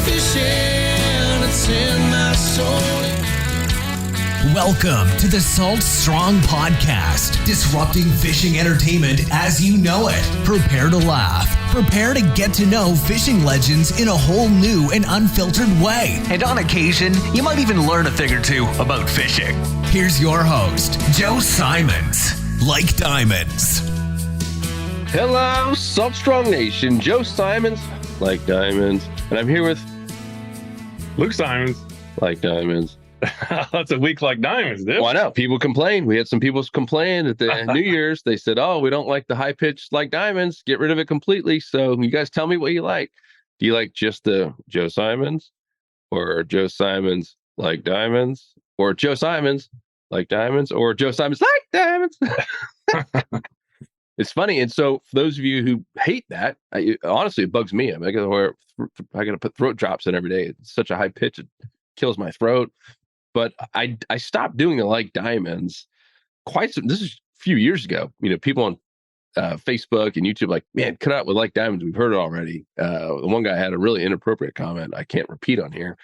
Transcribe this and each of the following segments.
fishing, it's in my soul. Welcome to the Salt Strong Podcast, disrupting fishing entertainment as you know it. Prepare to laugh. Prepare to get to know fishing legends in a whole new and unfiltered way. And on occasion, you might even learn a thing or two about fishing. Here's your host, Joe Simons. Like diamonds. Hello, Salt Strong Nation. Joe Simons, like diamonds. And I'm here with Luke Simons, like diamonds. That's a week like diamonds, dude. Why not? People complain. We had some people complain at the New Year's. They said, oh, we don't like the high pitch like diamonds. Get rid of it completely. So you guys tell me what you like. Do you like just the Joe Simons, or Joe Simons like diamonds, or Joe Simons like diamonds, or Joe Simons like diamonds? It's funny. And so for those of you who hate that, honestly, it bugs me. I got to put throat drops in every day. It's such a high pitch. It kills my throat. But I stopped doing the like diamonds this is a few years ago. You know, people on Facebook and YouTube like, man, cut out with like diamonds. We've heard it already. The one guy had a really inappropriate comment I can't repeat on here.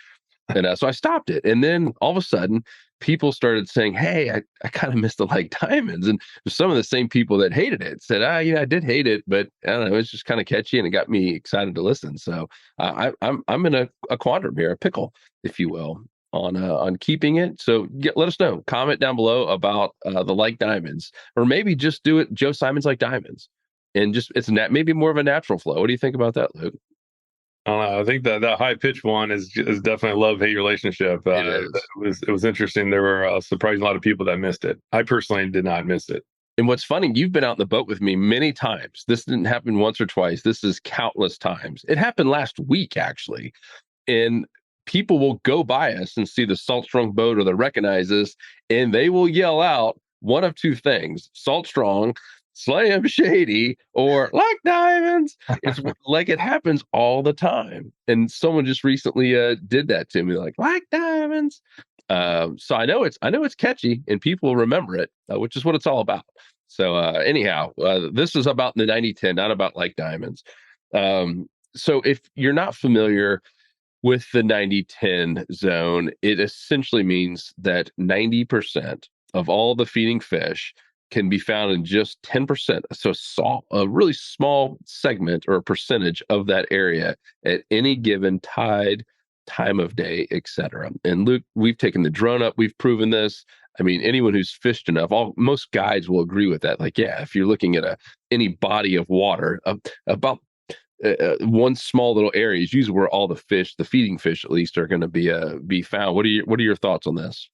And so I stopped it. And then all of a sudden, people started saying, hey, I kind of missed the like diamonds. And some of the same people that hated it said, I did hate it, but I don't know, it's just kind of catchy and it got me excited to listen. So I'm in a quandrum here, a pickle, if you will, on keeping it. So let us know. Comment down below about the like diamonds, or maybe just do it Joe Simons like diamonds, and just it's maybe more of a natural flow. What do you think about that, Luke? I think that high pitch one is definitely a love-hate relationship. It was interesting. There were a surprising lot of people that missed it. I personally did not miss it. And what's funny, you've been out in the boat with me many times. This didn't happen once or twice. This is countless times. It happened last week, actually. And people will go by us and see the Salt Strong boat, or they recognize us, and they will yell out one of two things: Salt Strong, Slam Shady, or like diamonds. It's like it happens all the time. And someone just recently did that to me, like diamonds. So I know it's catchy and people will remember it, which is what it's all about. So anyhow, this is about the 90-10, not about like diamonds. So if you're not familiar with the 90-10 zone, it essentially means that 90% of all the feeding fish can be found in just 10%. So a really small segment or a percentage of that area at any given tide, time of day, etc. And Luke, we've taken the drone up. We've proven this. I mean, anyone who's fished enough, most guides will agree with that. Like, yeah, if you're looking at any body of water, about one small little area is usually where all the feeding fish at least, are going to be found. What are your thoughts on this?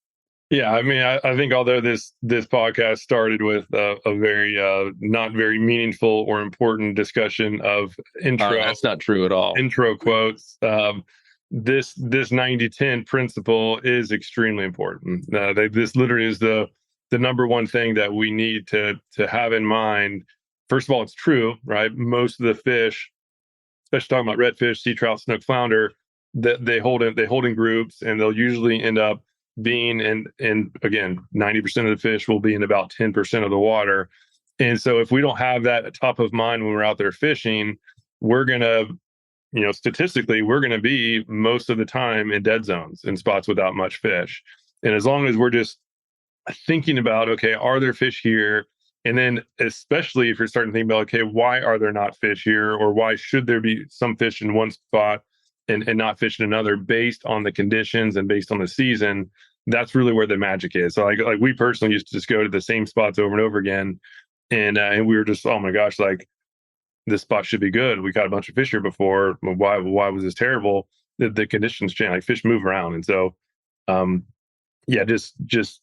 Yeah, I mean, I think although this podcast started with a very not very meaningful or important discussion of intro, that's not true at all. Intro quotes. This 90-10 principle is extremely important. This literally is the number one thing that we need to have in mind. First of all, it's true, right? Most of the fish, especially talking about redfish, sea trout, snook, flounder, that they hold in groups, and they'll usually end up being in again, 90% of the fish will be in about 10% of the water. And so if we don't have that at top of mind when we're out there fishing, we're gonna, statistically, we're gonna be most of the time in dead zones, in spots without much fish. And as long as we're just thinking about, okay, are there fish here? And then especially if you're starting to think about, okay, why are there not fish here? Or why should there be some fish in one spot and not fish in another, based on the conditions and based on the season? That's really where the magic is. So like we personally used to just go to the same spots over and over again. And we were just, oh my gosh, like this spot should be good. We caught a bunch of fish here before. Why was this terrible? The conditions change, like fish move around. And so, just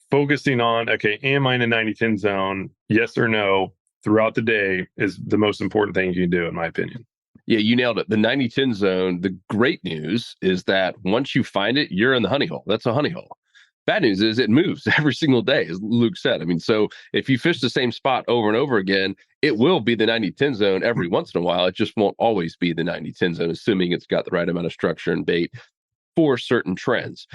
focusing on, okay, am I in a 90-10 zone? Yes or no, throughout the day is the most important thing you can do, in my opinion. Yeah, you nailed it. The 90-10 zone, the great news is that once you find it, you're in the honey hole. That's a honey hole. Bad news is it moves every single day, as Luke said. I mean, so if you fish the same spot over and over again, it will be the 90-10 zone every once in a while. It just won't always be the 90-10 zone, assuming it's got the right amount of structure and bait for certain trends.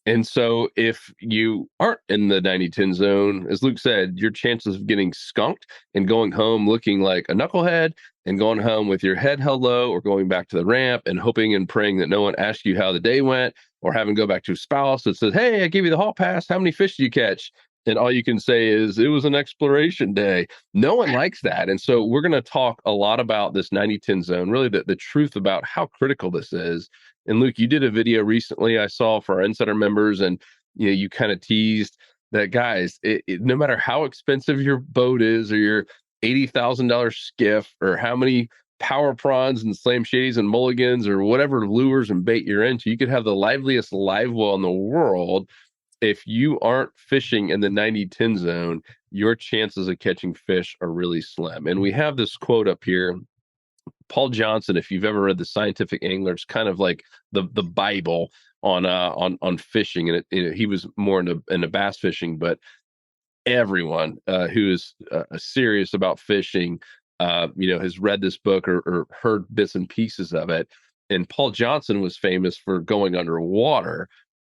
And so if you aren't in the 90-10 zone, as Luke said, your chances of getting skunked and going home looking like a knucklehead and going home with your head held low or going back to the ramp and hoping and praying that no one asks you how the day went, or having to go back to a spouse that says, "Hey, I gave you the hall pass. How many fish did you catch?" And all you can say is, "It was an exploration day." No one likes that. And so we're going to talk a lot about this 90-10 zone, really the truth about how critical this is. And Luke, you did a video recently I saw for our insider members, and you kind of teased that, guys, no matter how expensive your boat is, or your $80,000 skiff, or how many power prawns and slam shadies and mulligans or whatever lures and bait you're into, you could have the liveliest live well in the world. If you aren't fishing in the 90-10 zone, your chances of catching fish are really slim. And we have this quote up here. Paul Johnson, if you've ever read The Scientific Angler, it's kind of like the Bible on fishing, and he was more into bass fishing, but everyone who is serious about fishing, has read this book or heard bits and pieces of it. And Paul Johnson was famous for going underwater,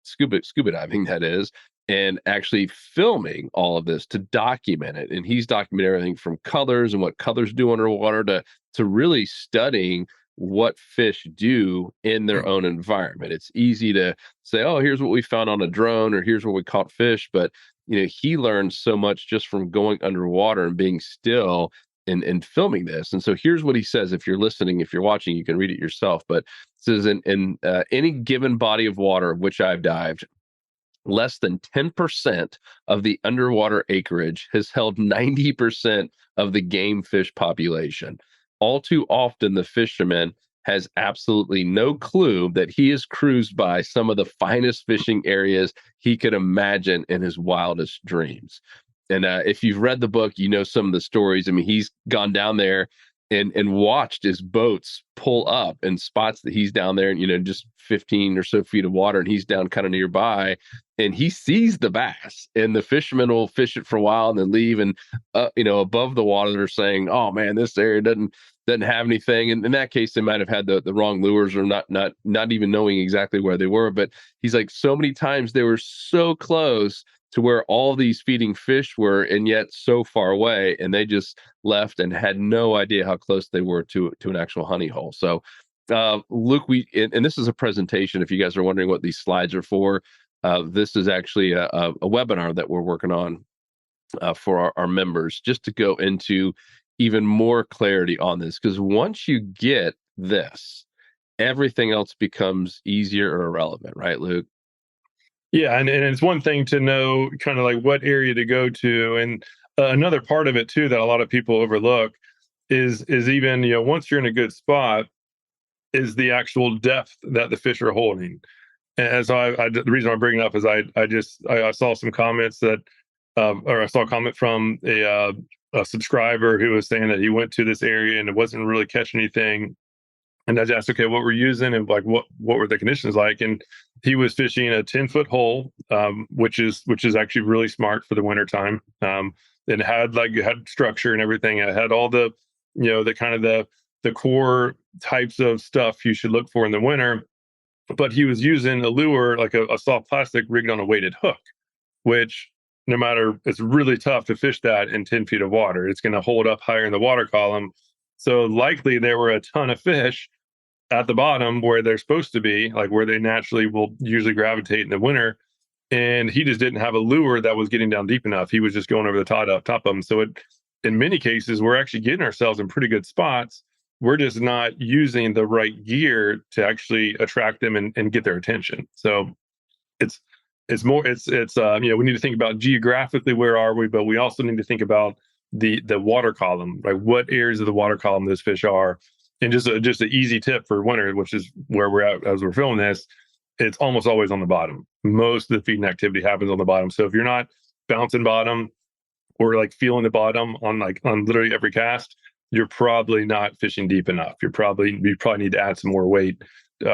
scuba diving, that is, and actually filming all of this to document it. And he's documented everything from colors and what colors do underwater to really studying what fish do in their own environment. It's easy to say, "Oh, here's what we found on a drone," or "Here's where we caught fish," but he learned so much just from going underwater and being still and filming this. And so here's what he says. If you're listening, if you're watching, you can read it yourself. But it says, in any given body of water of which I've dived, less than 10% of the underwater acreage has held 90% of the game fish population. All too often, the fisherman has absolutely no clue that he is cruised by some of the finest fishing areas he could imagine in his wildest dreams. And if you've read the book, you know some of the stories. I mean, he's gone down there and watched his boats pull up in spots that he's down there, and just 15 or so feet of water, and he's down kind of nearby, and he sees the bass, and the fishermen will fish it for a while and then leave, and above the water they're saying, "Oh man, this area doesn't have anything." And in that case, they might have had the wrong lures, or not even knowing exactly where they were. But he's like, so many times they were so close to where all these feeding fish were, and yet so far away, and they just left and had no idea how close they were to an actual honey hole. So Luke, and this is a presentation, if you guys are wondering what these slides are for. This is actually a webinar that we're working on for our members, just to go into even more clarity on this, because once you get this, everything else becomes easier or irrelevant, right, Luke? Yeah, and it's one thing to know kind of like what area to go to, and another part of it too that a lot of people overlook is even once you're in a good spot, is the actual depth that the fish are holding. And so the reason I'm bringing it up is I saw some comments that, or I saw a comment from a subscriber who was saying that he went to this area and it wasn't really catching anything. And I just asked, okay, what we're using, and like what were the conditions like? And he was fishing a 10-foot hole, which is actually really smart for the wintertime. It had structure and everything. It had all the the kind of the core types of stuff you should look for in the winter. But he was using a lure, like a soft plastic rigged on a weighted hook, which no matter, it's really tough to fish that in 10 feet of water. It's going to hold up higher in the water column. So likely there were a ton of fish at the bottom where they're supposed to be, like where they naturally will usually gravitate in the winter. And he just didn't have a lure that was getting down deep enough. He was just going over the top of them. So in many cases, we're actually getting ourselves in pretty good spots. We're just not using the right gear to actually attract them and get their attention. So it's we need to think about geographically where are we, but we also need to think about the water column, like what areas of the water column those fish are. And just an easy tip for winter, which is where we're at as we're filming this, it's almost always on the bottom. Most of the feeding activity happens on the bottom. So if you're not bouncing bottom or like feeling the bottom on literally every cast, you're probably not fishing deep enough. You probably need to add some more weight,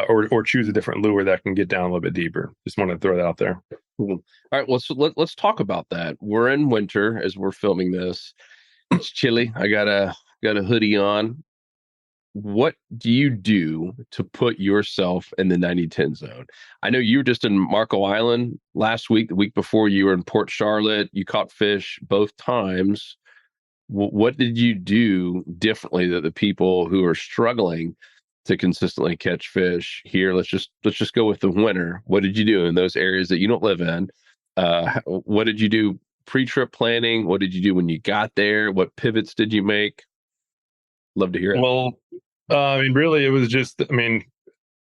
or choose a different lure that can get down a little bit deeper. Just want to throw that out there. Cool. All right, well, so let's talk about that. We're in winter as we're filming this. It's chilly. I got a hoodie on. what do you do to put yourself in the 90-10 zone? I know you were just in Marco Island last week. The week before, you were in Port Charlotte. You caught fish both times. What did you do differently that the people who are struggling to consistently catch fish here? Let's just go with the winter. What did you do in those areas that you don't live in? What did you do pre-trip planning? What did you do when you got there? What pivots did you make? Love to hear it. Well, I mean, really, it was just, I mean,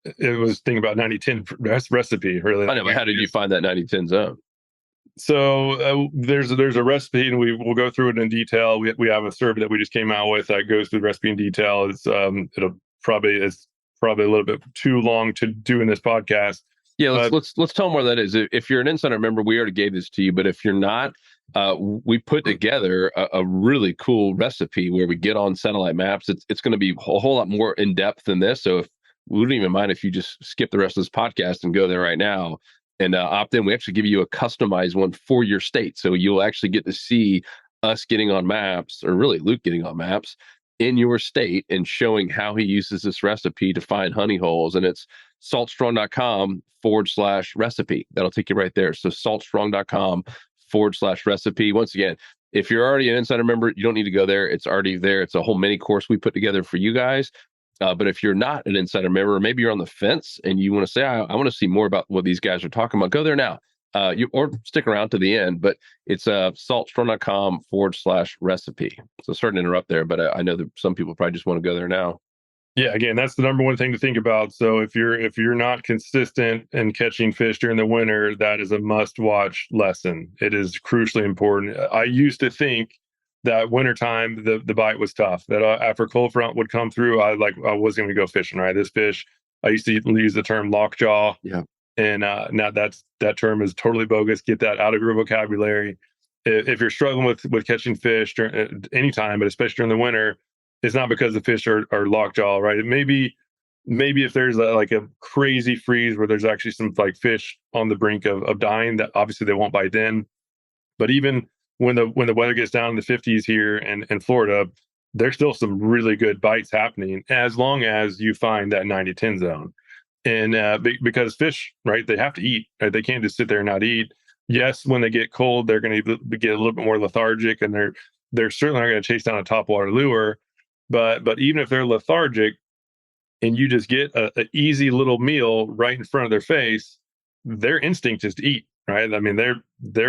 it was thinking about 90-10 recipe, really. I know, but how did you find that 90-10 zone? So there's a recipe, and we'll go through it in detail. We have a survey that we just came out with that goes through the recipe in detail. It's probably a little bit too long to do in this podcast. Yeah, let's tell them where that is. If you're an insider member, we already gave this to you, but if you're not, we put together a really cool recipe where we get on satellite maps. It's going to be a whole lot more in depth than this. So if we wouldn't even mind if you just skip the rest of this podcast and go there right now and opt in. We actually give you a customized one for your state, so you'll actually get to see us getting on maps, or really Luke getting on maps in your state and showing how he uses this recipe to find honey holes. And it's saltstrong.com/recipe. That'll take you right there. So saltstrong.com/recipe. Once again, if you're already an insider member, you don't need to go there. It's already there. It's a whole mini course we put together for you guys. But if you're not an insider member, or maybe you're on the fence and you want to say, I want to see more about what these guys are talking about, go there now. Or stick around to the end, but it's saltstrong.com/recipe. So sorry to interrupt there, but I know that some people probably just want to go there now. Yeah, again, that's the number one thing to think about. So if you're not consistent in catching fish during the winter, that is a must-watch lesson. It is crucially important. I used to think that wintertime the bite was tough. That after cold front would come through, I was going to go fishing. Right, this fish. I used to use the term lockjaw. Yeah. And now that term is totally bogus. Get that out of your vocabulary. If you're struggling with catching fish during any time, but especially during the winter, it's not because the fish are lockjaw, right? Maybe if there's a crazy freeze where there's actually some like fish on the brink of dying, that obviously they won't bite then. But even when the weather gets down in the 50s here in Florida, there's still some really good bites happening as long as you find that 90-10 zone. And because fish, right, they have to eat. Right? They can't just sit there and not eat. Yes, when they get cold, they're going to get a little bit more lethargic, and they're certainly not going to chase down a topwater lure. But even if they're lethargic, and you just get a easy little meal right in front of their face, their instinct is to eat. Right? I mean, their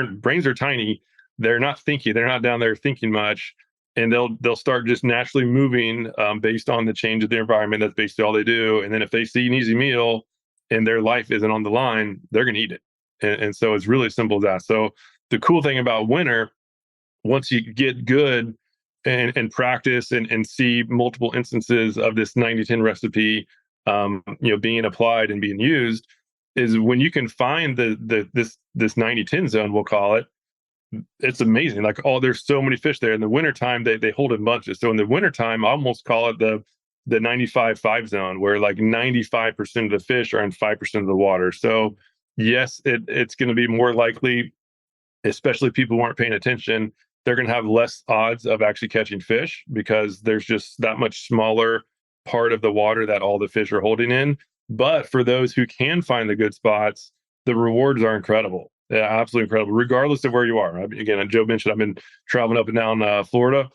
brains are tiny. They're not thinking. They're not down there thinking much. And they'll start just naturally moving based on the change of the environment. That's basically all they do. And then if they see an easy meal and their life isn't on the line, they're going to eat it. And so it's really simple as that. So the cool thing about winter, once you get good and practice and see multiple instances of this 90-10 recipe, being applied and being used, is when you can find this 90-10 zone, we'll call it. It's amazing. There's so many fish there. In the wintertime, they hold in bunches. So in the wintertime, I almost call it the 95-5 zone, where like 95% of the fish are in 5% of the water. So yes, it's going to be more likely, especially people who aren't paying attention, they're going to have less odds of actually catching fish because there's just that much smaller part of the water that all the fish are holding in. But for those who can find the good spots, the rewards are incredible. Yeah, absolutely incredible, regardless of where you are. Again, Joe mentioned I've been traveling up and down Florida,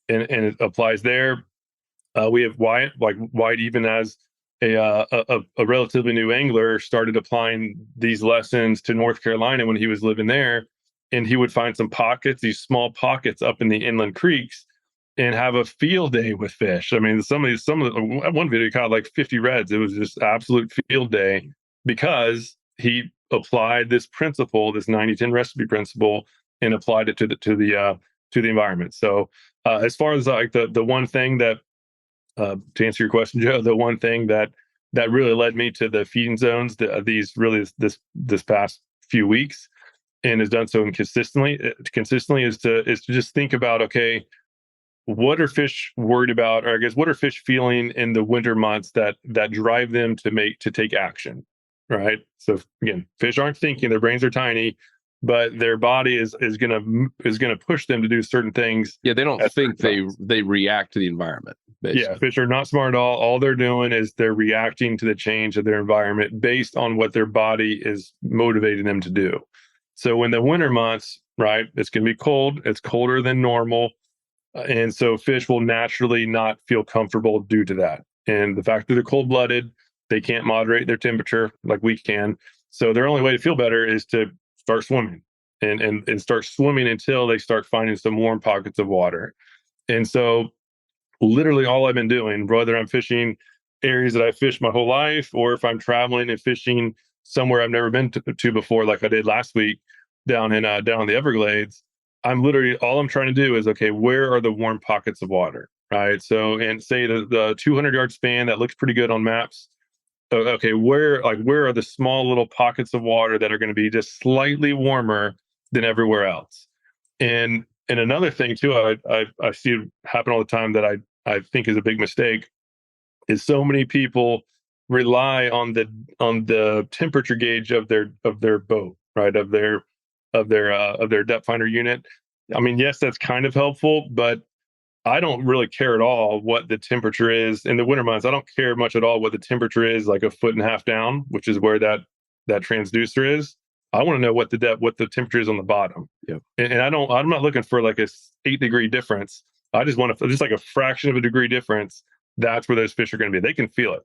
and it applies there. We have Wyatt, even as a relatively new angler, started applying these lessons to North Carolina when he was living there, and he would find some pockets, these small pockets up in the inland creeks, and have a field day with fish. I mean, one video he caught like 50 reds. It was just absolute field day because he applied this principle, this 90-10 recipe principle, and applied it to the environment. So as far as like the one thing that to answer your question, Joe, the one thing that really led me to the feeding zones, this past few weeks, and has done so consistently is to just think about, okay, what are fish worried about, or I guess what are fish feeling in the winter months that drive them to take action, right? So again, fish aren't thinking; their brains are tiny. but their body is gonna push them to do certain things. Yeah, they don't at think certain times. they react to the environment, Yeah, basically. fish are not smart at all. All they're doing is they're reacting to the change of their environment based on what their body is motivating them to do. So in the winter months, right, it's going to be cold. It's colder than normal. And so fish will naturally not feel comfortable due to that. And the fact that they're cold blooded, they can't moderate their temperature like we can. So their only way to feel better is to start swimming and start swimming until they start finding some warm pockets of water. And so literally all I've been doing, whether I'm fishing areas that I fished my whole life, or if I'm traveling and fishing somewhere I've never been to before, like I did last week down in the Everglades, I'm literally all I'm trying to do is, okay, where are the warm pockets of water, right? So, and say the 200-yard span that looks pretty good on maps. Okay, where are the small little pockets of water that are going to be just slightly warmer than everywhere else? And another thing too, I see it happen all the time that I think is a big mistake is so many people rely on the temperature gauge of their boat, right? Of their depth finder unit. I mean, yes, that's kind of helpful, but I don't really care at all what the temperature is in the winter months. I don't care much at all what the temperature is, like a foot and a half down, which is where that transducer is. I want to know what the temperature is on the bottom. Yep. And I'm not looking for like a 8-degree difference. I just want to just like a fraction of a degree difference. That's where those fish are going to be. They can feel it.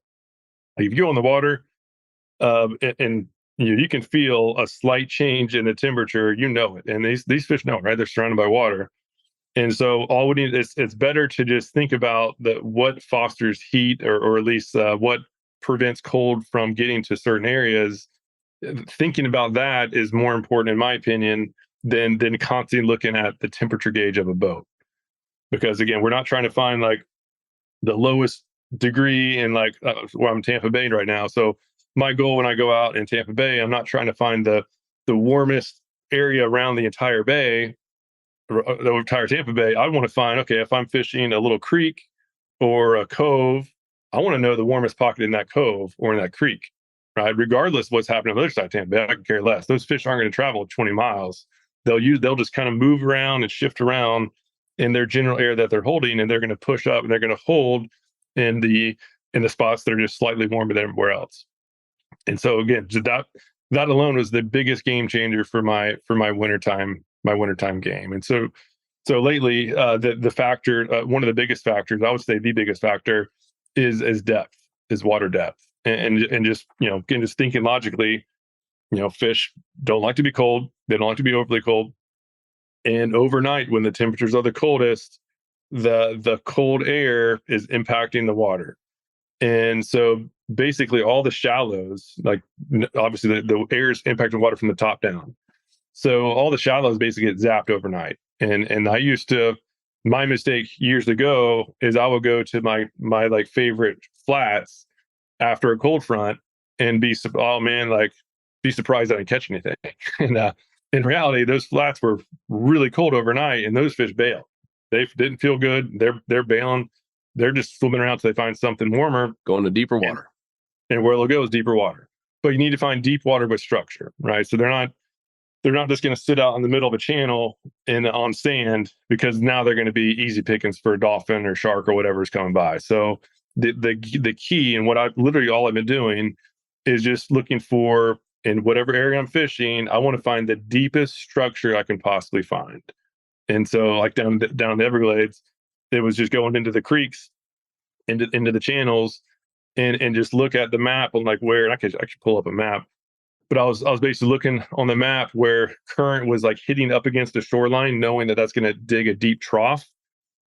Like if you go in the water, and you can feel a slight change in the temperature, you know it. And these fish know, right? They're surrounded by water. And so all we need is it's better to just think about what fosters heat or at least what prevents cold from getting to certain areas. Thinking about that is more important, in my opinion, than constantly looking at the temperature gauge of a boat. Because again, we're not trying to find like the lowest degree in like where I'm in Tampa Bay right now. So my goal when I go out in Tampa Bay, I'm not trying to find the warmest area around the entire bay, the entire Tampa Bay. I want to find, okay, if I'm fishing a little creek or a cove, I want to know the warmest pocket in that cove or in that creek, right? Regardless of what's happening on the other side of Tampa Bay, I can care less. Those fish aren't going to travel 20 miles. They'll just kind of move around and shift around in their general area that they're holding, and they're going to push up and they're going to hold in the spots that are just slightly warmer than everywhere else. And so again, that alone was the biggest game changer for my wintertime game. And so lately, the factor, one of the biggest factors, I would say the biggest factor, is depth, is water depth, and just again, just thinking logically, fish don't like to be cold, they don't like to be overly cold, and overnight when the temperatures are the coldest, the cold air is impacting the water, and so basically all the shallows, like obviously the air is impacting water from the top down. So all the shallows basically get zapped overnight. And I used to, my mistake years ago is I would go to my like favorite flats after a cold front and be surprised that I didn't catch anything. And in reality, those flats were really cold overnight, and those fish bailed. They didn't feel good. They're bailing. They're just swimming around till they find something warmer. Going to deeper water. And where they'll go is deeper water. But you need to find deep water with structure, right? So they're not just going to sit out in the middle of a channel and on sand, because now they're going to be easy pickings for a dolphin or shark or whatever is coming by. So the key, and what all I've been doing is just looking for, in whatever area I'm fishing, I want to find the deepest structure I can possibly find. And so like down the Everglades, it was just going into the creeks, into the channels, and just look at the map on like where, and I could pull up a map. But I was basically looking on the map where current was like hitting up against the shoreline, knowing that that's going to dig a deep trough.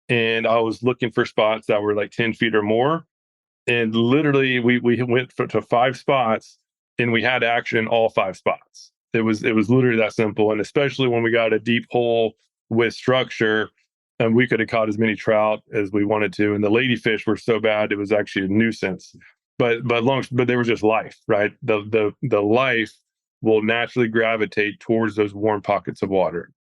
And I was looking for spots that were like 10 feet or more. And literally we went to 5 spots, and we had action in all 5 spots. It was literally that simple. And especially when we got a deep hole with structure, and we could have caught as many trout as we wanted to. And the ladyfish were so bad, it was actually a nuisance. But there was just life, right? The life will naturally gravitate towards those warm pockets of water.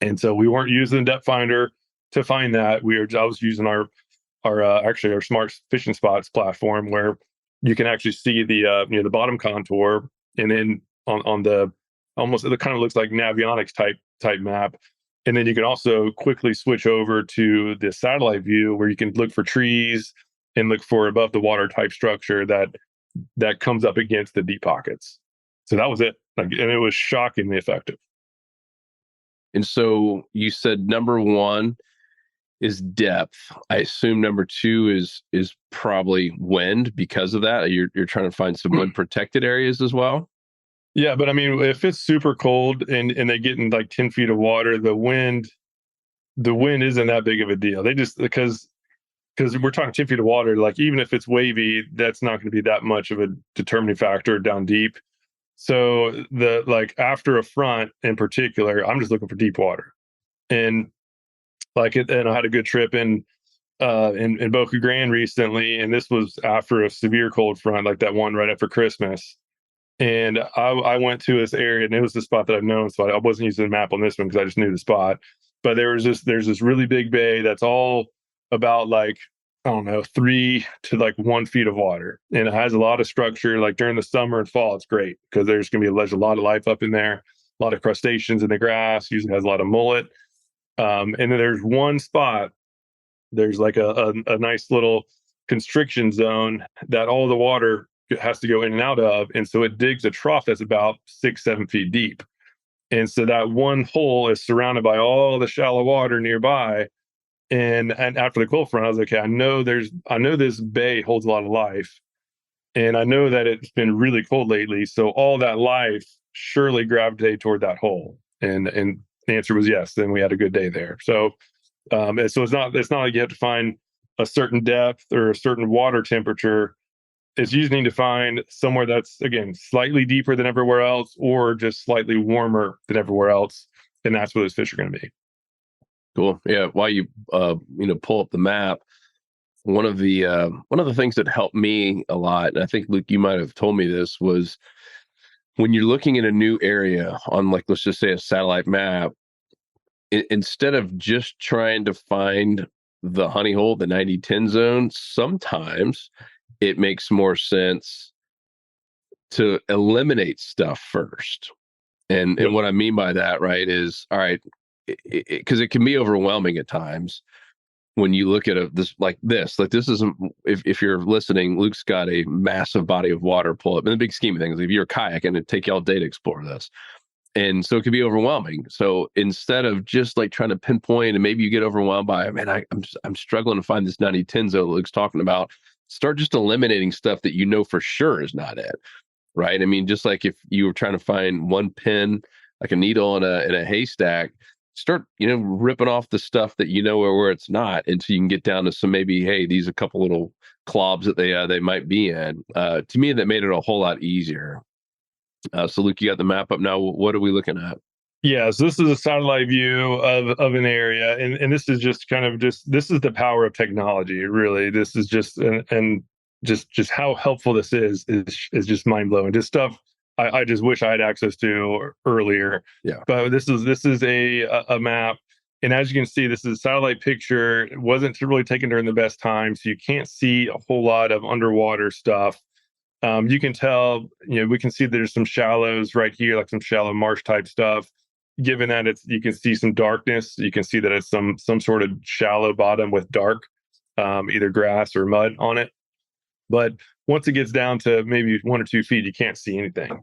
And so we weren't using the depth finder to find that. I was using our smart fishing spots platform, where you can actually see the bottom contour, and then on the almost, it kind of looks like Navionics type map. And then you can also quickly switch over to the satellite view where you can look for trees and look for above the water type structure that comes up against the deep pockets. So that was it. Like, and it was shockingly effective. And so you said number one is depth. I assume number two is probably wind because of that. You're trying to find some wind protected areas as well. Yeah, but I mean, if it's super cold and they get in like 10 feet of water, the wind isn't that big of a deal. They just because we're talking 10 feet of water, like even if it's wavy, that's not going to be that much of a determining factor down deep. So the like after a front in particular, I'm just looking for deep water. And like it, and I had a good trip in Boca Grande recently, and this was after a severe cold front, like that one right after Christmas. And I went to this area, and it was the spot that I've known, so I wasn't using the map on this one because I just knew the spot. But there's this really big bay that's all about like, I don't know, 3 to 1 feet of water, and it has a lot of structure. Like during the summer and fall, it's great because there's going to be a lot of life up in there, a lot of crustaceans in the grass. Usually has a lot of mullet. And then there's one spot. There's like a nice little constriction zone that all the water has to go in and out of, and so it digs a trough that's about 6-7 feet deep. And so that one hole is surrounded by all the shallow water nearby. And after the cold front, I was like, okay, I know this bay holds a lot of life, and I know that it's been really cold lately. So all that life surely gravitated toward that hole. And the answer was yes. Then we had a good day there. So and so it's not like you have to find a certain depth or a certain water temperature. It's usually need to find somewhere that's again slightly deeper than everywhere else, or just slightly warmer than everywhere else, and that's where those fish are going to be. Cool. Yeah. While you pull up the map, one of the things that helped me a lot, and I think Luke, you might have told me this, was when you're looking at a new area on, like, let's just say a satellite map, instead of just trying to find the honey hole, the 90-10 zone, sometimes it makes more sense to eliminate stuff first. And what I mean by that, right, is all right, because it can be overwhelming at times when you look at this isn't, if you're listening, Luke's got a massive body of water pull up in the big scheme of things. If you're a kayak, and it'd take you all day to explore this. And so it can be overwhelming. So instead of just like trying to pinpoint, and maybe you get overwhelmed by, man, I'm struggling to find this 90-10 zone Luke's talking about, start just eliminating stuff that you know for sure is not it. Right. I mean, just like if you were trying to find one pin, like a needle in a haystack, start, ripping off the stuff that you know where it's not, until you can get down to some, maybe, hey, these are a couple little clobs that they might be in. To me, that made it a whole lot easier. So Luke, you got the map up now. What are we looking at? Yeah, so this is a satellite view of an area, and this is just this is the power of technology. Really, this is and just how helpful this is just mind blowing. Just stuff I just wish I had access to earlier. Yeah. But this is a map, and as you can see, this is a satellite picture. It wasn't really taken during the best time, so you can't see a whole lot of underwater stuff. You can tell, we can see there's some shallows right here, like some shallow marsh type stuff. Given that you can see some darkness, you can see that it's some sort of shallow bottom with dark, either grass or mud on it. But once it gets down to maybe 1 or 2 feet, you can't see anything.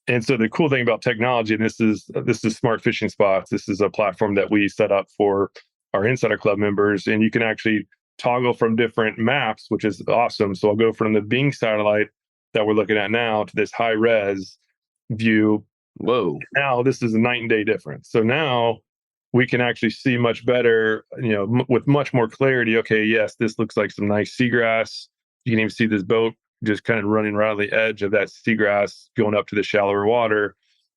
And so the cool thing about technology, and this is Smart Fishing Spots. This is a platform that we set up for our Insider Club members, and you can actually toggle from different maps, which is awesome. So I'll go from the Bing satellite that we're looking at now to this high res view. Whoa. Now this is a night and day difference. So now we can actually see much better, with much more clarity. Okay, yes, this looks like some nice seagrass. You can even see this boat just kind of running right on the edge of that seagrass going up to the shallower water.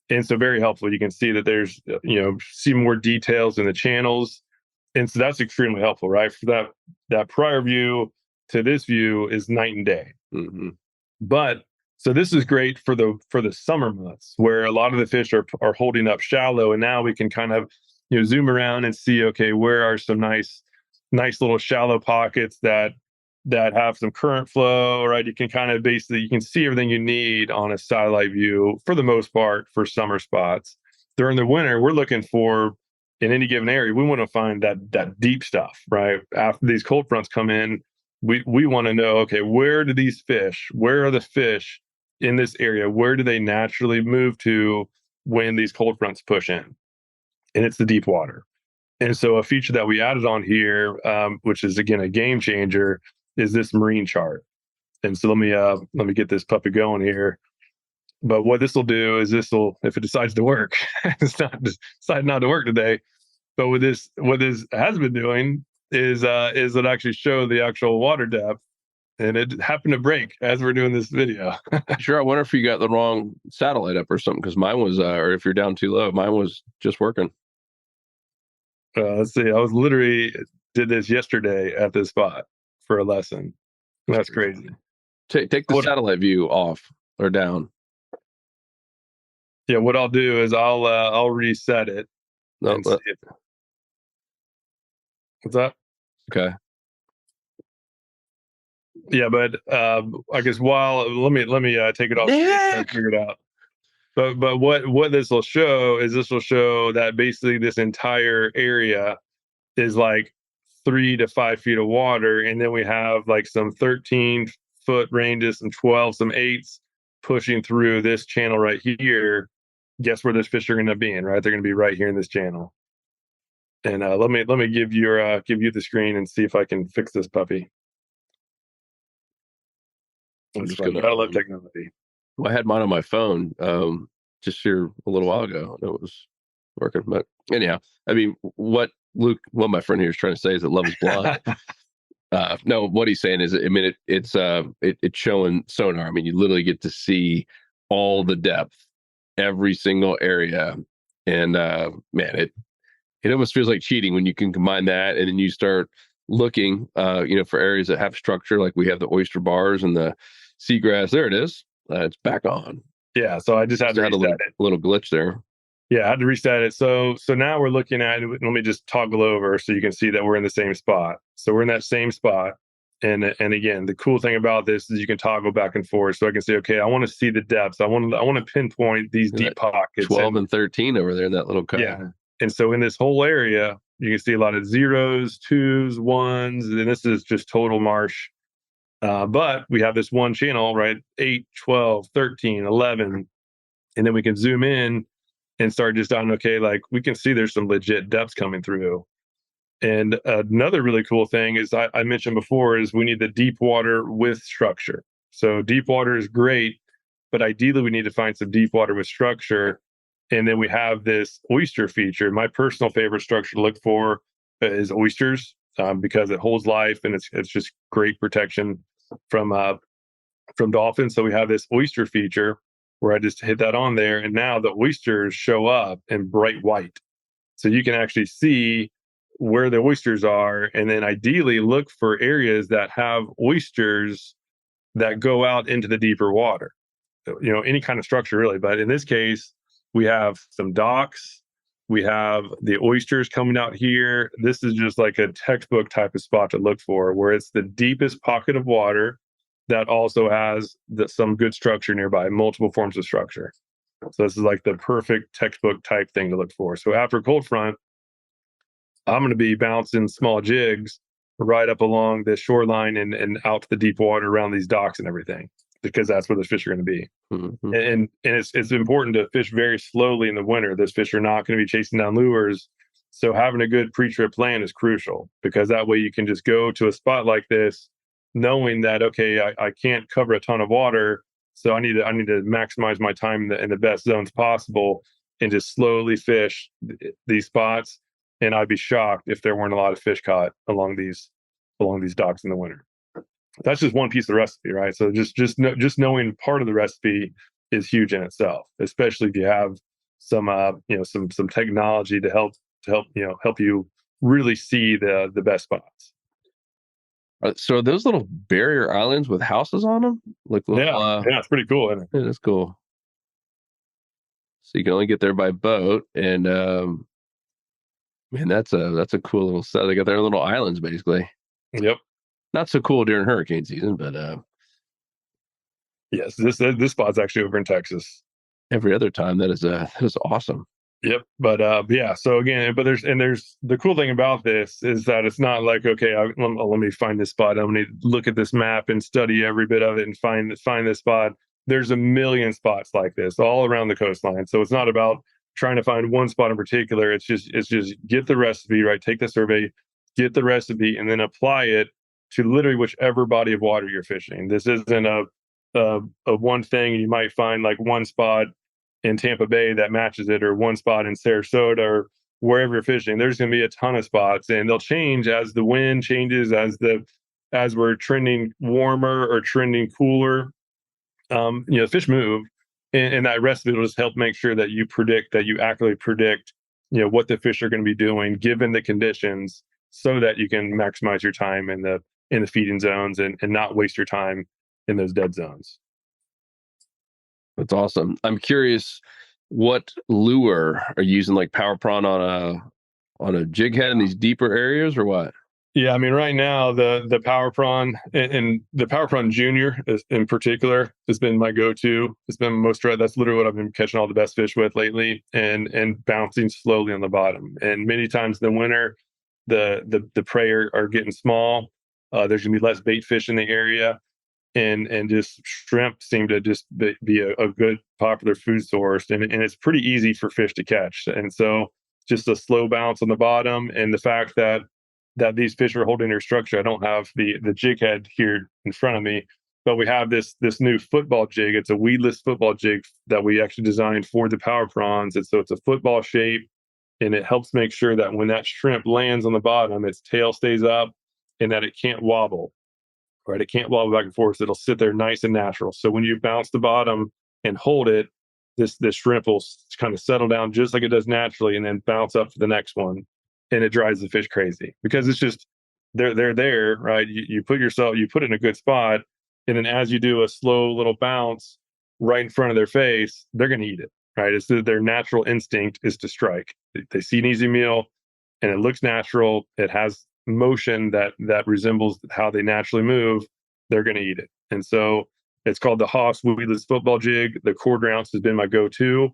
And so very helpful. You can see that there's, see more details in the channels. And so that's extremely helpful, right? For that prior view to this view is night and day. Mm-hmm. But so this is great for the summer months where a lot of the fish are holding up shallow, and now we can kind of zoom around and see, okay, where are some nice little shallow pockets that that have some current flow, right? You can kind of basically, you can see everything you need on a satellite view for the most part for summer spots. During the winter, we're looking for, in any given area, we want to find that deep stuff, right? After these cold fronts come in, we want to know, okay, where do these fish, where are the fish in this area? Where do they naturally move to when these cold fronts push in? And it's the deep water. And so a feature that we added on here, which is again a game changer, is this marine chart. And so let me get this puppy going here. But what this will do is this will, if it decides to work, it's not decided not to work today. But what this has been doing is it actually show the actual water depth, and it happened to break as we're doing this video. Sure. I wonder if you got the wrong satellite up or something, because mine was, or if you're down too low, mine was just working. Let's see. I was literally did this yesterday at this spot for a lesson. That's crazy. Take the satellite view off or down. Yeah, what I'll do is I'll reset it. No, and see if, what's that? okay. Yeah, but I guess let me take it off and figure it out. But what this will show is this will show that basically this entire area is like 3 to 5 feet of water, and then we have like some 13-foot ranges, some 12, some 8s pushing through this channel right here. Guess where those fish are going to be in? Right, they're going to be right here in this channel. And let me give you the screen and see if I can fix this puppy. Gotta love technology. Well, I had mine on my phone just here a little while ago. It was working, but anyhow, I mean, what my friend here is trying to say is that love is blind. No, what he's saying is, I mean, it's showing sonar. I mean, you literally get to see all the depth, every single area, and man, it almost feels like cheating when you can combine that and then you start looking, for areas that have structure, like we have the oyster bars and the seagrass. There it is. It's back on. Yeah, so I just had to reset a little glitch there. Yeah, I had to reset it. So now we're looking at it. Let me just toggle over so you can see that we're in the same spot. So we're in that same spot. And again, the cool thing about this is you can toggle back and forth. So I can say, okay, I want to see the depths. I want to pinpoint these deep pockets. 12 and 13 over there in that little cut. Yeah. And so in this whole area, you can see a lot of 0s, 2s, 1s, and this is just total marsh. But we have this one channel, right? 8, 12, 13, 11. And then we can zoom in and start just on, okay, like we can see there's some legit depths coming through. And another really cool thing is I mentioned before is we need the deep water with structure. So deep water is great, but ideally we need to find some deep water with structure. And then we have this oyster feature. My personal favorite structure to look for is oysters because it holds life and it's just great protection from dolphins. So we have this oyster feature where I just hit that on there, and now the oysters show up in bright white. So you can actually see where the oysters are, and then ideally look for areas that have oysters that go out into the deeper water. Any kind of structure really, but in this case, we have some docks, we have the oysters coming out here. This is just like a textbook type of spot to look for, where it's the deepest pocket of water that also has some good structure nearby, multiple forms of structure. So this is like the perfect textbook type thing to look for. So after cold front, I'm going to be bouncing small jigs right up along the shoreline and out to the deep water around these docks and everything, because that's where the fish are going to be. Mm-hmm. And it's important to fish very slowly in the winter. Those fish are not going to be chasing down lures. So having a good pre-trip plan is crucial, because that way you can just go to a spot like this knowing that, okay, I can't cover a ton of water, so I need to maximize my time in the best zones possible, and just slowly fish these spots. And I'd be shocked if there weren't a lot of fish caught along these docks in the winter. That's just one piece of the recipe, right? So just knowing part of the recipe is huge in itself, especially if you have some some technology to help you really see the best spots. So are those little barrier islands with houses on them? Like little, yeah, it's pretty cool, isn't it? Yeah, that's cool. So you can only get there by boat, and man, that's a cool little set. They got their little islands basically. Yep. Not so cool during hurricane season, but Yes, this spot's actually over in Texas. every other time that is awesome. Yep. But yeah. So again, there's the cool thing about this is that it's not like, okay, let me find this spot. I'm going to look at this map and study every bit of it and find this spot. There's a million spots like this all around the coastline. So it's not about trying to find one spot in particular. It's just get the recipe, right? Take the survey, get the recipe, and then apply it to literally whichever body of water you're fishing. This isn't a one thing. You might find like one spot in Tampa Bay that matches it, or one spot in Sarasota, or wherever you're fishing. There's going to be a ton of spots, and they'll change as the wind changes, as we're trending warmer or trending cooler. Fish move, and that recipe will just help make sure that you accurately predict, what the fish are going to be doing given the conditions, so that you can maximize your time in the feeding zones and not waste your time in those dead zones. That's awesome. I'm curious, what lure are you using? Like power prawn on a jig head in these deeper areas, or what? Yeah, I mean, right now the power prawn and the power prawn junior in particular has been my go-to. It's been most right. That's literally what I've been catching all the best fish with lately, and bouncing slowly on the bottom. And many times in the winter, the prey are getting small. There's gonna be less bait fish in the area, and just shrimp seem to just be a good popular food source, and it's pretty easy for fish to catch. And so just a slow bounce on the bottom, and the fact that these fish are holding their structure. I don't have the jig head here in front of me, but we have this new football jig. It's a weedless football jig that we actually designed for the power prawns, and so it's a football shape, and it helps make sure that when that shrimp lands on the bottom, its tail stays up, and that it can't wobble. Right, it can't wobble back and forth. It'll sit there nice and natural. So when you bounce the bottom and hold it, this shrimp will kind of settle down just like it does naturally, and then bounce up to the next one, and it drives the fish crazy because it's just they're there, right? You put it in a good spot, and then as you do a slow little bounce right in front of their face, they're going to eat it, right? It's their natural instinct is to strike. They see an easy meal, and it looks natural. It has motion that resembles how they naturally move. They're going to eat it. And so it's called the Haas weedless football jig. The quarter ounce has been my go-to,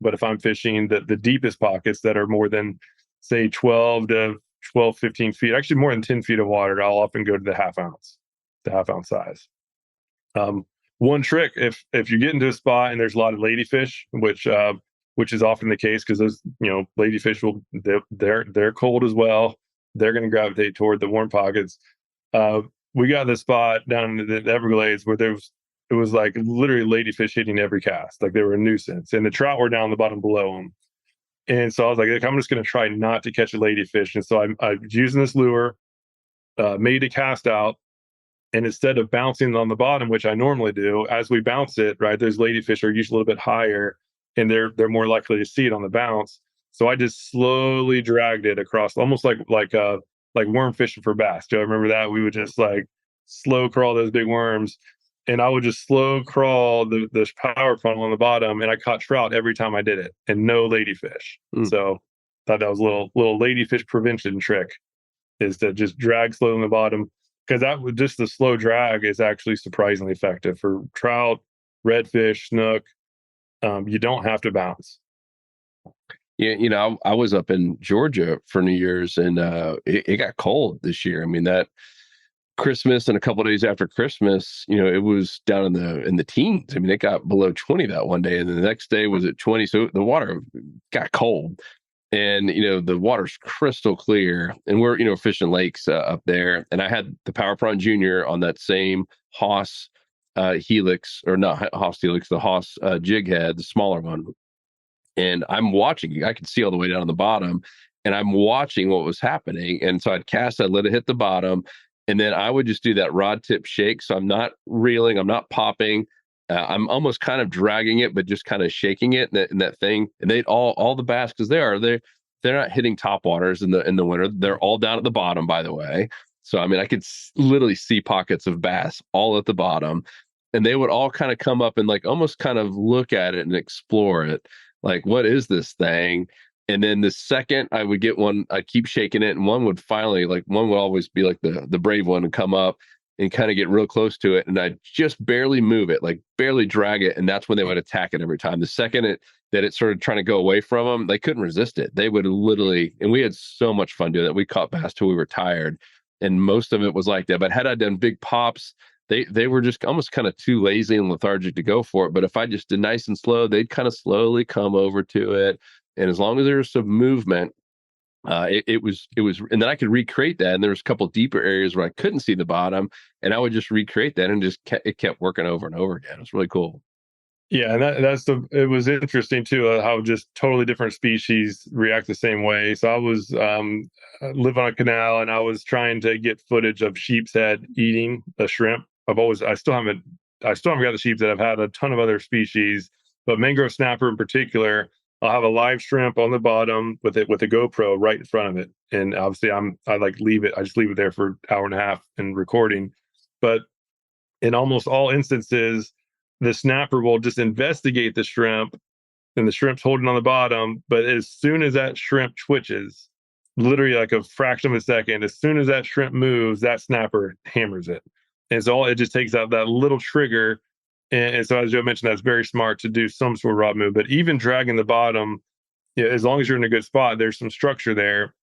but if I'm fishing the deepest pockets that are more than, say, 15 feet, actually more than 10 feet of water, I'll often go to the half ounce size. One trick, if you get into a spot and there's a lot of ladyfish, which is often the case, because those ladyfish they're cold as well. They're going to gravitate toward the warm pockets. We got this spot down in the Everglades where it was like literally ladyfish hitting every cast, like they were a nuisance, and the trout were down the bottom below them. And so I was like, I'm just going to try not to catch a ladyfish. And so I'm using this lure, made a cast out, and instead of bouncing on the bottom, which I normally do, as we bounce it, right, those ladyfish are usually a little bit higher, and they're more likely to see it on the bounce. So I just slowly dragged it across, almost like worm fishing for bass. Do I remember that? We would just like slow crawl those big worms, and I would just slow crawl the power funnel on the bottom, and I caught trout every time I did it, and no ladyfish. So thought that was a little ladyfish prevention trick, is to just drag slow on the bottom, because that would just the slow drag is actually surprisingly effective for trout, redfish, snook. You don't have to bounce. Yeah, I was up in Georgia for New Year's, and it got cold this year. I mean, that Christmas and a couple of days after Christmas, it was down in the teens. I mean, it got below 20 that one day, and then the next day was at 20. So the water got cold, and the water's crystal clear. And we're fishing lakes up there, and I had the Power Prawn Junior on that same Haas Helix, or not Haas Helix, the Haas jig head, the smaller one. And I'm watching, I could see all the way down on the bottom, and I'm watching what was happening. And so I'd let it hit the bottom, and then I would just do that rod tip shake. So I'm not reeling, I'm not popping. I'm almost kind of dragging it, but just kind of shaking it in that thing. And they'd all the bass, because they're not hitting top waters in the winter. They're all down at the bottom, by the way. So I mean, I could literally see pockets of bass all at the bottom, and they would all kind of come up and like almost kind of look at it and explore it. Like, what is this thing? And then the second I would get one, I'd keep shaking it, and one would finally, like, one would always be like the brave one and come up and kind of get real close to it, and I'd just barely move it, like barely drag it, and that's when they would attack it every time. The second that it started trying to go away from them, they couldn't resist it. They would literally, and we had so much fun doing that. We caught bass till we were tired, and most of it was like that. But had I done big pops, they were just almost kind of too lazy and lethargic to go for it. But if I just did nice and slow, they'd kind of slowly come over to it. And as long as there was some movement, it was, and then I could recreate that. And there was a couple deeper areas where I couldn't see the bottom, and I would just recreate that, and it kept working over and over again. It was really cool. Yeah, and it was interesting too, how just totally different species react the same way. So I was live on a canal, and I was trying to get footage of sheep's head eating a shrimp. I still haven't got the sheep's head. I've had a ton of other species, but mangrove snapper in particular, I'll have a live shrimp on the bottom with a GoPro right in front of it. And obviously I just leave it there for an hour and a half in recording. But in almost all instances, the snapper will just investigate the shrimp, and the shrimp's holding on the bottom. But as soon as that shrimp twitches, literally like a fraction of a second, as soon as that shrimp moves, that snapper hammers it. And so it just takes out that little trigger. And so, as Joe mentioned, that's very smart to do some sort of rod move. But even dragging the bottom, as long as you're in a good spot, there's some structure there.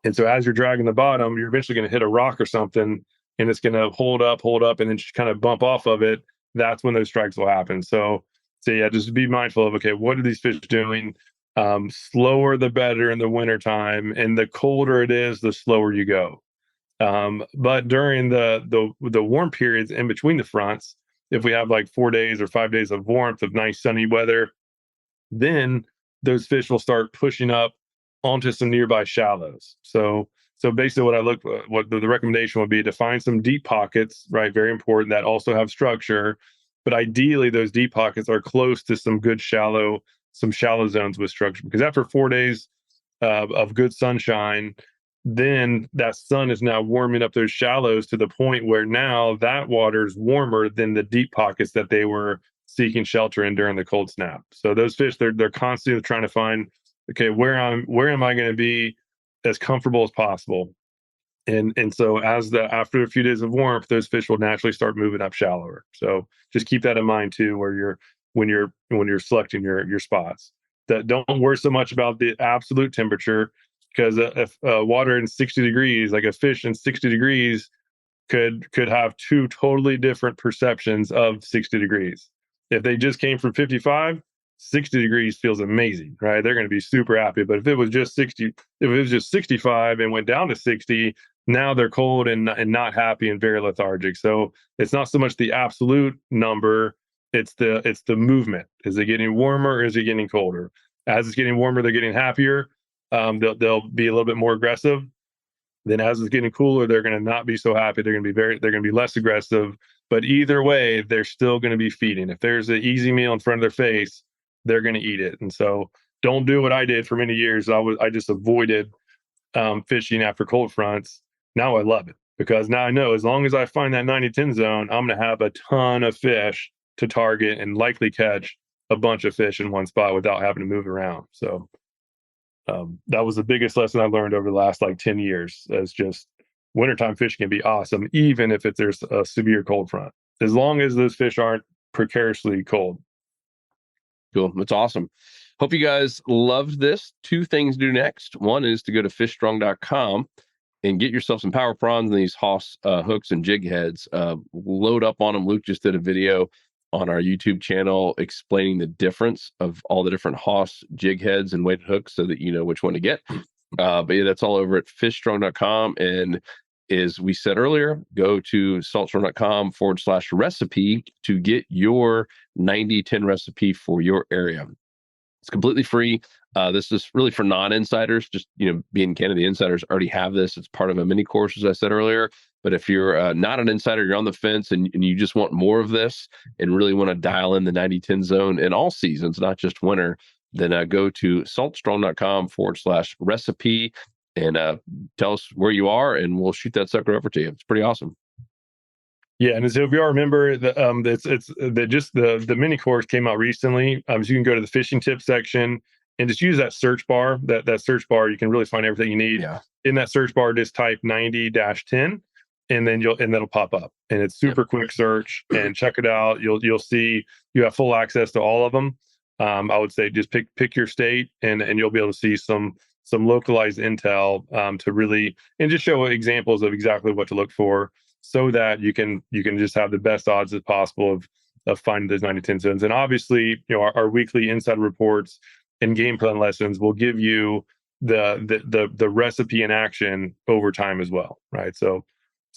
And so as you're dragging the bottom, you're eventually going to hit a rock or something, and it's going to hold up, and then just kind of bump off of it. That's when those strikes will happen. So yeah, just be mindful of, okay, what are these fish doing? Slower the better in the wintertime, and the colder it is, the slower you go. But during the warm periods in between the fronts, if we have like 4 days or 5 days of warmth, of nice sunny weather, then those fish will start pushing up onto some nearby shallows. So basically what the recommendation would be to find some deep pockets, right? Very important, that also have structure. But ideally those deep pockets are close to some shallow zones with structure, because after 4 days of good sunshine, then that sun is now warming up those shallows to the point where now that water is warmer than the deep pockets that they were seeking shelter in during the cold snap. So those fish, they're constantly trying to find, okay, where am I going to be as comfortable as possible? And so after a few days of warmth, those fish will naturally start moving up shallower. So just keep that in mind too, when you're selecting your spots. That don't worry so much about the absolute temperature, because if water in 60 degrees, like a fish in 60 degrees, could have two totally different perceptions of 60 degrees. If they just came from 55, 60 degrees feels amazing, right? They're going to be super happy. But if it was just 65 and went down to 60, now they're cold and not happy and very lethargic. So it's not so much the absolute number, it's the movement. Is it getting warmer or is it getting colder? As it's getting warmer, they're getting happier. They'll be a little bit more aggressive. Then as it's getting cooler, they're going to not be so happy. They're going to be less aggressive. But either way, they're still going to be feeding. If there's an easy meal in front of their face, they're going to eat it. And so don't do what I did for many years. I just avoided fishing after cold fronts. Now I love it, because now I know as long as I find that 90-10 zone, I'm going to have a ton of fish to target and likely catch a bunch of fish in one spot without having to move around. So that was the biggest lesson I learned over the last 10 years, as just wintertime fishing can be awesome, even if there's a severe cold front, as long as those fish aren't precariously cold. Cool. That's awesome. Hope you guys loved this. 2 things to do next. One is to go to fishstrong.com and get yourself some power prawns and these Haas hooks and jig heads. Load up on them. Luke just did a video on our YouTube channel explaining the difference of all the different Haas jig heads and weighted hooks, so that you know which one to get. But yeah, that's all over at fishstrong.com. And as we said earlier, go to saltstrong.com/recipe to get your 90-10 recipe for your area. It's completely free. This is really for non-insiders. Just, being Canada, insiders already have this. It's part of a mini course, as I said earlier. But if you're not an insider, you're on the fence, and you just want more of this and really want to dial in the 90-10 zone in all seasons, not just winter, then go to saltstrong.com/recipe and tell us where you are, and we'll shoot that sucker over to you. It's pretty awesome. Yeah, and so if you all remember, the mini course came out recently. So you can go to the fishing tips section, and just use that search bar. That search bar, you can really find everything you need. Yeah. In that search bar, just type 90-10, and then that'll pop up. And it's super quick search, and check it out. You'll see you have full access to all of them. I would say just pick your state, and you'll be able to see some localized intel to really, and just show examples of exactly what to look for, so that you can just have the best odds as possible of finding those 90-10 zones. And obviously, our weekly insider reports and game plan lessons will give you the recipe in action over time as well, right? So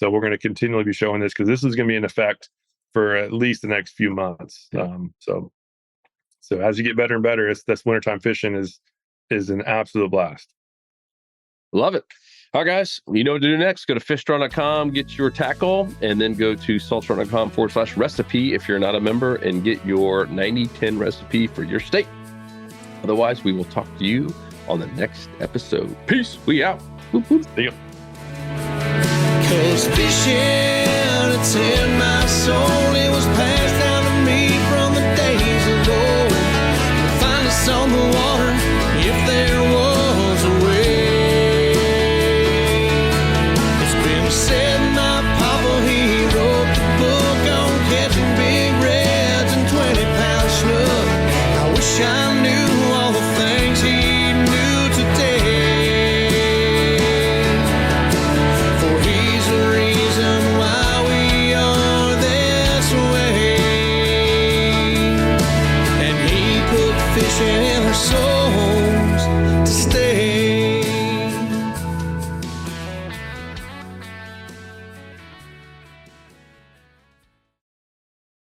we're going to continually be showing this, because this is going to be in effect for at least the next few months. So as you get better and better, this wintertime fishing is an absolute blast. Love it. All right, guys, you know what to do next. Go to fishstrong.com, get your tackle, and then go to saltstrong.com/recipe if you're not a member, and get your 90-10 recipe for your state. Otherwise, we will talk to you on the next episode. Peace. We out. Whoop, whoop. See ya. 'Cause fishing, it's in my soul, it was past